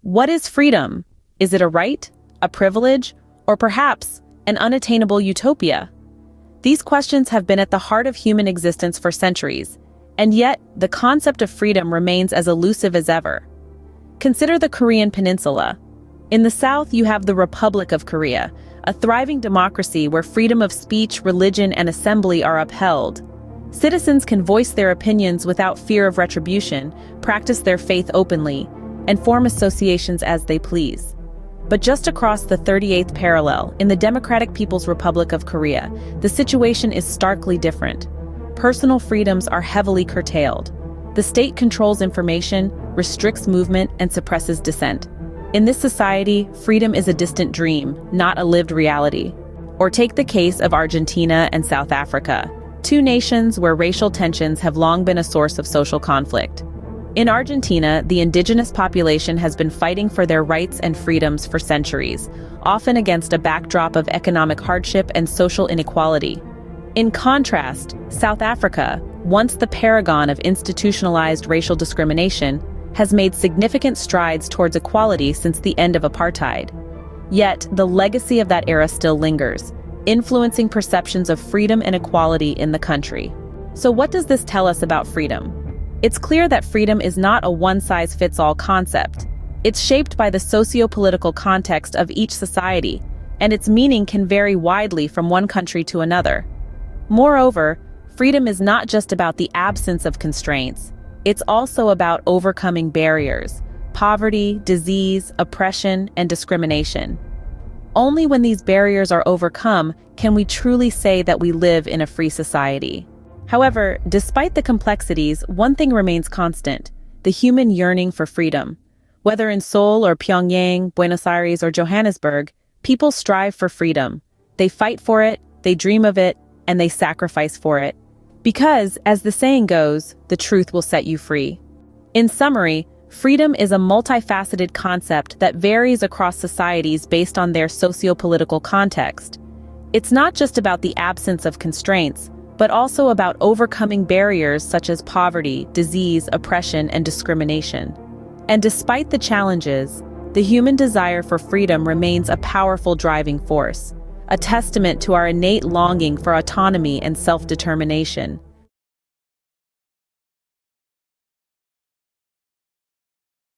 What is freedom? Is it a right, a privilege, or perhaps an unattainable utopia? These questions have been at the heart of human existence for centuries, and yet the concept of freedom remains as elusive as ever. Consider the Korean Peninsula. In the south, you have the Republic of Korea, a thriving democracy where freedom of speech, religion, and assembly are upheld. Citizens can voice their opinions without fear of retribution, practice their faith openly, and form associations as they please. But just across the 38th parallel, in the Democratic People's Republic of Korea, the situation is starkly different. Personal freedoms are heavily curtailed. The state controls information, restricts movement, and suppresses dissent. In this society, freedom is a distant dream, not a lived reality. Or take the case of Argentina and South Africa, two nations where racial tensions have long been a source of social conflict. In Argentina, the indigenous population has been fighting for their rights and freedoms for centuries, often against a backdrop of economic hardship and social inequality. In contrast, South Africa, once the paragon of institutionalized racial discrimination, has made significant strides towards equality since the end of apartheid. Yet, the legacy of that era still lingers, influencing perceptions of freedom and equality in the country. So what does this tell us about freedom? It's clear that freedom is not a one-size-fits-all concept. It's shaped by the socio-political context of each society, and its meaning can vary widely from one country to another. Moreover, freedom is not just about the absence of constraints. It's also about overcoming barriers, poverty, disease, oppression, and discrimination. Only when these barriers are overcome can we truly say that we live in a free society. However, despite the complexities, one thing remains constant: the human yearning for freedom. Whether in Seoul or Pyongyang, Buenos Aires or Johannesburg, people strive for freedom. They fight for it, they dream of it, and they sacrifice for it. Because, as the saying goes, the truth will set you free. In summary, freedom is a multifaceted concept that varies across societies based on their socio-political context. It's not just about the absence of constraints, but also about overcoming barriers such as poverty, disease, oppression, and discrimination. And despite the challenges, the human desire for freedom remains a powerful driving force, a testament to our innate longing for autonomy and self-determination.